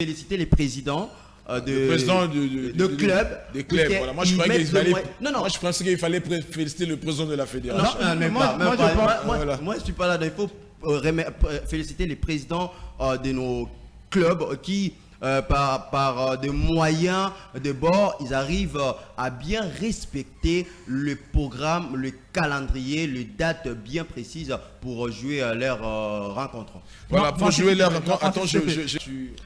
Féliciter les présidents de clubs. Des clubs. Voilà. Moi, je pensais qu'il fallait féliciter le président de la fédération. Moi, je ne suis pas là. Il faut féliciter les présidents de nos clubs qui, par des moyens de bord, ils arrivent à bien respecter le programme, le calendrier, les dates bien précises pour jouer leur rencontre. Voilà, pour jouer leur rencontre. Attends,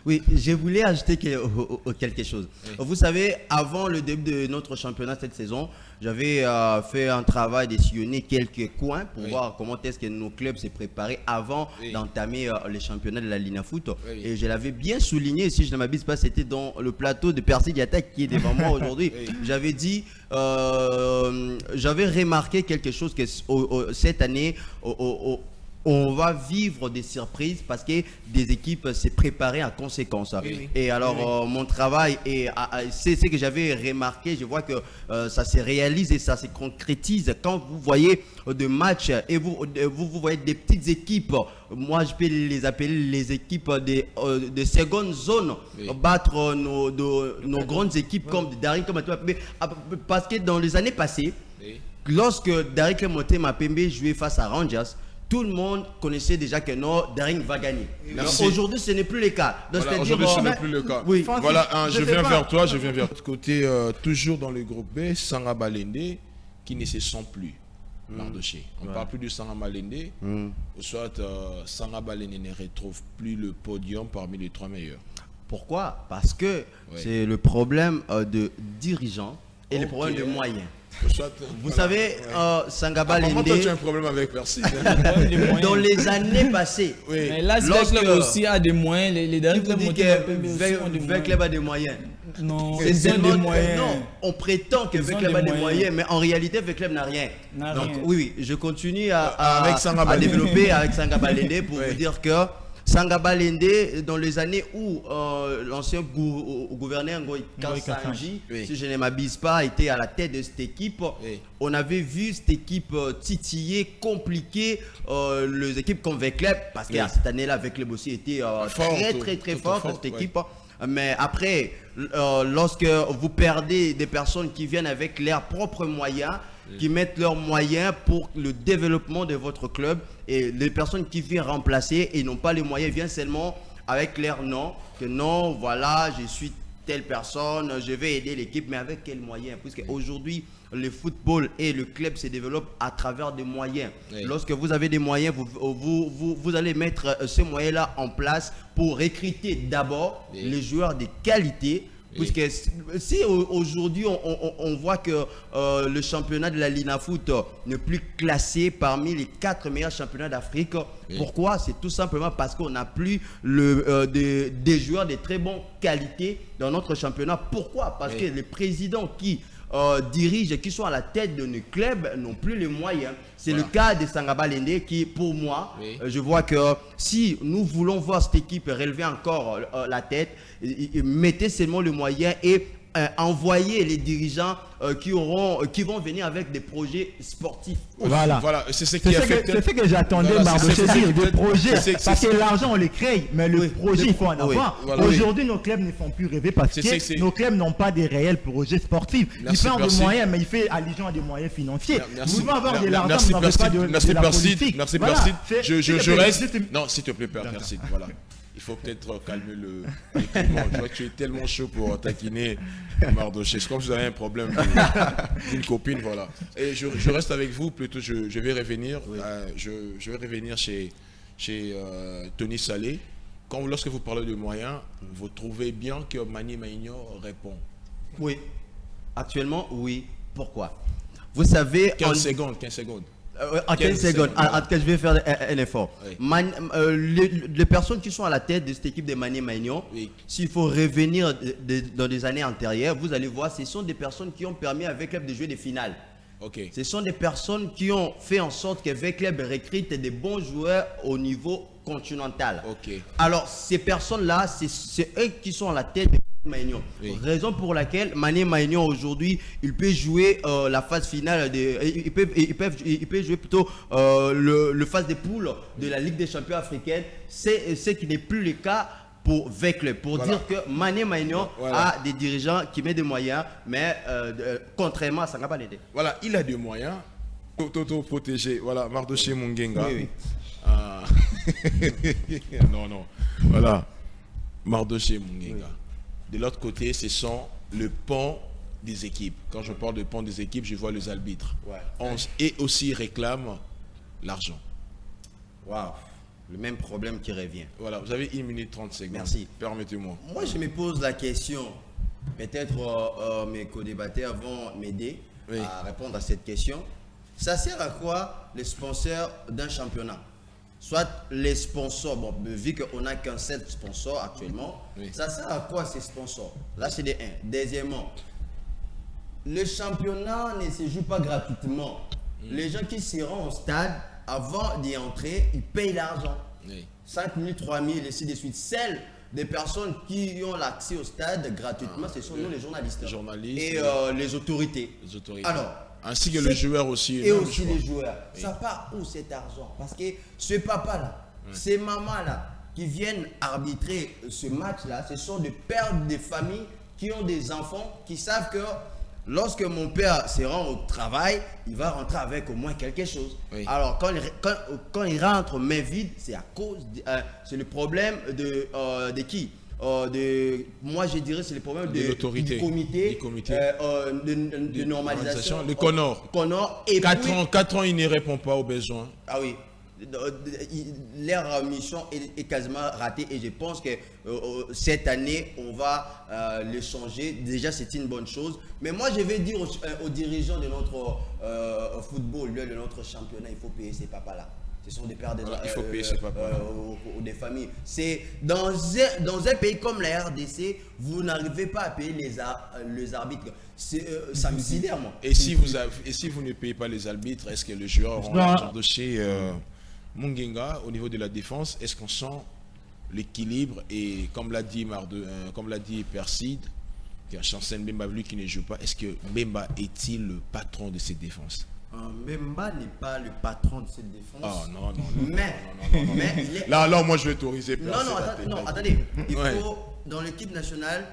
Oui, je voulais ajouter quelque chose. Oui. Vous savez, avant le début de notre championnat cette saison, j'avais fait un travail de sillonner quelques coins pour voir comment est-ce que nos clubs s'est préparés avant d'entamer les championnats de la Lina Foot. Et je l'avais bien souligné, si je ne m'abuse pas, c'était dans le plateau de Percy Diatta qui est devant moi aujourd'hui. J'avais dit, j'avais remarqué quelque chose que cette année, on va vivre des surprises parce que des équipes s'est préparées en conséquence. Et alors, mon travail, c'est ce que j'avais remarqué, je vois que ça se réalise et ça se concrétise quand vous voyez des matchs et vous voyez des petites équipes. Moi, je peux les appeler les équipes de seconde zone, battre nos grandes équipes comme Daring, parce que dans les années passées, lorsque Daring Moté Mapembe jouait face à Rangers, tout le monde connaissait déjà que Daring va gagner. Aujourd'hui, ce n'est plus le cas. Voilà, aujourd'hui, ce n'est plus le cas. Oui. Voilà, je viens vers toi. Côté, toujours dans le groupe B, Sanga Balende, qui ne se sent plus. Mardoché. On ne parle plus de Sanga Balende. Soit Sanga Balende ne retrouve plus le podium parmi les 3 meilleurs. Pourquoi? Parce que c'est le problème de dirigeants et le problème de moyens. Vous savez, Sanga Balende. Toi, tu as un problème avec Percy. Dans les années passées. Mais là, le club aussi a des moyens. Les derniers clubs club a des moyens. Non, c'est des moyens. Non, on prétend que Club a des moyens, mais en réalité, Club n'a rien. Donc, oui, je continue à développer avec Sanga Balende pour vous dire que Sanga Balende, dans les années où l'ancien gouverneur Ngoï Kansanji, si je ne m'abuse pas, était à la tête de cette équipe, on avait vu cette équipe titiller, compliquer les équipes comme Club, parce que cette année-là, Club aussi était très fort, cette équipe. Mais après, lorsque vous perdez des personnes qui viennent avec leurs propres moyens, qui mettent leurs moyens pour le développement de votre club, et les personnes qui viennent remplacer et n'ont pas les moyens viennent seulement avec leur nom, que non, voilà, je suis telle personne, je vais aider l'équipe, mais avec quels moyens? Puisque aujourd'hui, le football et le club se développent à travers des moyens. Lorsque vous avez des moyens, vous allez mettre ces moyens-là en place pour recruter d'abord les joueurs de qualité. Puisque si aujourd'hui on voit que le championnat de la Lina Foot n'est plus classé parmi les 4 meilleurs championnats d'Afrique, pourquoi? C'est tout simplement parce qu'on n'a plus des joueurs de très bonne qualité dans notre championnat. Pourquoi? Parce que les présidents qui dirigent, qui sont à la tête de nos clubs, n'ont plus les moyens. C'est le cas de Sanga Balende qui, pour moi, je vois que si nous voulons voir cette équipe relever encore la tête, mettez seulement les moyens et envoyer les dirigeants qui vont venir avec des projets sportifs. Voilà, c'est ce qui a fait. C'est ce que j'attendais, Mardoché, dire des projets. Parce que l'argent, on les crée, mais le projet, il faut en avoir. Aujourd'hui, nos clubs ne font plus rêver parce que nos clubs n'ont pas des réels projets sportifs. Ils font des moyens, mais il fait allusion à des moyens financiers. Nous devons avoir de l'argent, mais on n'avait pas de la politique. Merci, Percy. Je reste. Non, s'il te plaît, Percy, voilà. Il faut peut-être calmer l'équipement. Je vois que tu es tellement chaud pour taquiner Mardoché. C'est comme si vous avez un problème d'une copine, voilà. Et je reste avec vous, plutôt je vais revenir. Je vais revenir chez Tony Salé. Lorsque vous parlez de moyens, vous trouvez bien que Mani Maignan répond? Oui. Actuellement, oui. Pourquoi? Vous savez... 15 secondes. En 15 secondes, je vais faire un effort. Les personnes qui sont à la tête de cette équipe de Mani Maignan, s'il faut revenir dans des années antérieures, vous allez voir, ce sont des personnes qui ont permis avec Club de jouer des finales. Ce sont des personnes qui ont fait en sorte que Club recrute des bons joueurs au niveau continental. Alors, ces personnes-là, c'est eux qui sont à la tête de Maignan. Raison pour laquelle Mani Maignan aujourd'hui, il peut jouer la phase finale, il peut jouer plutôt le phase des poules de la Ligue des champions africaine. C'est ce qui n'est plus le cas pour V-Club, pour dire que Mané Maignan a des dirigeants qui mettent des moyens, mais contrairement à Sangaba Lende. Voilà, il a des moyens. Toto protégé. Voilà, Mardoché Mungenga. Oui. Non. Voilà, Mardoché Mungenga. De l'autre côté, ce sont le pont des équipes. Quand je parle de pont des équipes, je vois les arbitres. Et aussi réclament l'argent. Waouh, le même problème qui revient. Voilà, vous avez 1 minute 30 secondes. Merci. Permettez-moi. Moi, je me pose la question. Peut-être mes co-débatteurs vont m'aider à répondre à cette question. Ça sert à quoi les sponsors d'un championnat? Soit les sponsors, bon, vu qu'on n'a qu'un seul sponsor actuellement, ça sert à quoi ces sponsors? Là, c'est des 1. Deuxièmement, le championnat ne se joue pas gratuitement. Les gens qui seront au stade, avant d'y entrer, ils payent l'argent. 5 000, 3 000, et ainsi de suite. Celles des personnes qui ont l'accès au stade gratuitement, ce sont nous les journalistes. Et les autorités. Alors, ainsi que les joueurs aussi. Et aussi les joueurs. Ça part où cet argent? Parce que ce papa-là, ces mamans-là, qui viennent arbitrer ce match-là, ce sont des pères de famille qui ont des enfants, qui savent que lorsque mon père se rend au travail, il va rentrer avec au moins quelque chose. Alors, quand il rentre main vide, c'est à cause, c'est le problème de qui? Moi, je dirais c'est le problème de l'autorité, du comité de normalisation. Le CONOR. Et 4 ans, il ne répond pas aux besoins. Ah oui. Leur mission est quasiment ratée et je pense que cette année on va le changer. Déjà c'est une bonne chose, mais moi je vais dire aux dirigeants de notre football, de notre championnat, il faut payer ces papas là. Ce sont des pères il faut payer ces papas des familles. C'est dans un pays comme la RDC, vous n'arrivez pas à payer les arbitres. Ça me sidère, moi. Et si vous ne payez pas les arbitres, est-ce que le joueur aura l'argent de chez Mungenga au niveau de la défense? Est-ce qu'on sent l'équilibre? Et comme l'a dit Perside, qui a Chancel Mbemba lui qui ne joue pas, est-ce que Mbemba est-il le patron de cette défense? Mbemba n'est pas le patron de cette défense. Ah non. Mais il est... Là, moi je vais autoriser Perside. Non, attendez. Il faut, dans l'équipe nationale,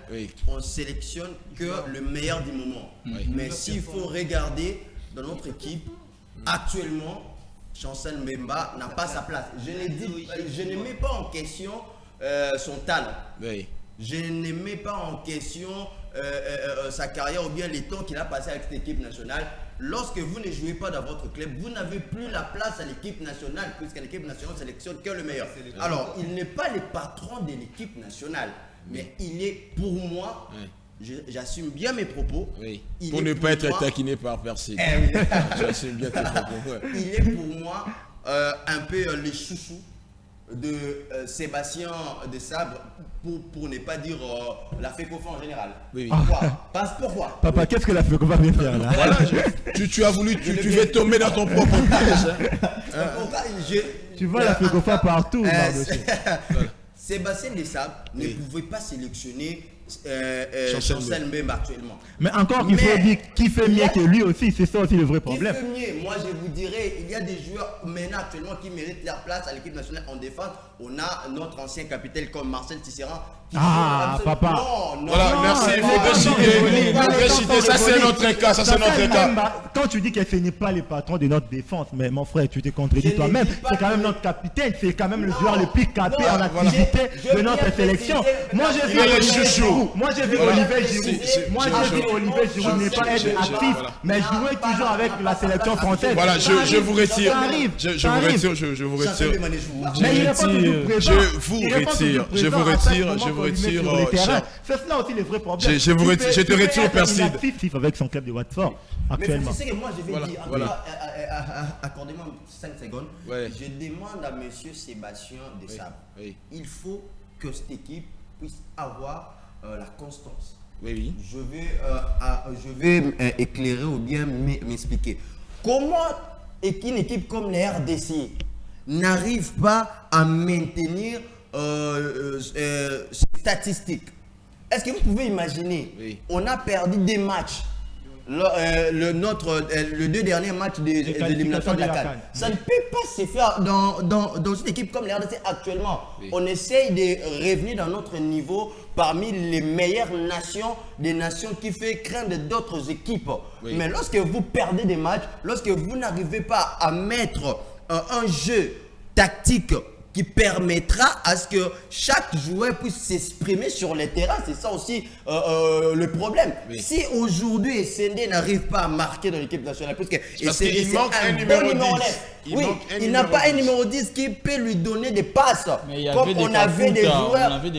on sélectionne que le meilleur du moment. Mais s'il faut regarder dans notre équipe, actuellement, Chancel Mbemba n'a pas sa place. Je ne mets pas en question son talent. Je ne mets pas en question sa carrière ou bien les temps qu'il a passé avec cette équipe nationale. Lorsque vous ne jouez pas dans votre club, vous n'avez plus la place à l'équipe nationale, puisque l'équipe nationale sélectionne que le meilleur. Alors, il n'est pas le patron de l'équipe nationale, mais il est pour moi... J'assume bien mes propos. Pour ne pas être taquiné par personne. J'assume bien tes propos. Il est pour moi un peu le chouchou de Sébastien de Sabre, pour ne pas dire la FECOFA en général. Pourquoi? Papa, qu'est-ce que la FECOFA vient faire là? Voilà, tu as voulu, tu veux tomber dans ton propre piège. Tu vois la FECOFA partout. Sébastien de Sabre ne pouvait pas sélectionner Chancel Mbemba actuellement. Mais encore qu'il faut dire qui fait mieux que lui aussi, c'est ça aussi le vrai problème. Qui fait mieux? Moi je vous dirais, il y a des joueurs maintenant actuellement qui méritent leur place à l'équipe nationale en défense. On a notre ancien capitaine comme Marcel Tisserand. Papa. Voilà, merci. Ça c'est notre cas. Quand tu dis que ce n'est pas le patron de notre défense, mais mon frère, tu te contredis toi-même. C'est quand même notre capitaine, c'est quand même le joueur le plus capé en activité de notre sélection. Moi j'ai vu Olivier Giroud n'est pas être actif, mais jouer toujours avec la sélection française. Voilà, je vous retire. Je vous retire. C'est cela aussi le vrai problème. Je te retire, Perside. Avec son club de Watford actuellement. Mais tu sais que moi je vais dire, accordez-moi 5 secondes. Je demande à monsieur Sébastien de Sabre, il faut que cette équipe puisse avoir la constance. Je vais éclairer ou bien m'expliquer. Comment une équipe comme la RDC n'arrive pas à maintenir statistiques? Est-ce que vous pouvez imaginer, on a perdu des matchs. le 2 derniers matchs des éliminatoires de la CAN. Ça ne peut pas se faire dans une équipe comme les RDC actuellement. Oui. On essaye de revenir dans notre niveau parmi les meilleures nations, des nations qui fait craindre d'autres équipes. Oui. Mais lorsque vous perdez des matchs, lorsque vous n'arrivez pas à mettre un jeu tactique qui permettra à ce que chaque joueur puisse s'exprimer sur le terrain. C'est ça aussi le problème. Oui. Si aujourd'hui SND n'arrive pas à marquer dans l'équipe nationale, parce qu'il manque un numéro 10. Il n'a pas un numéro 10 qui peut lui donner des passes. Comme on avait des joueurs.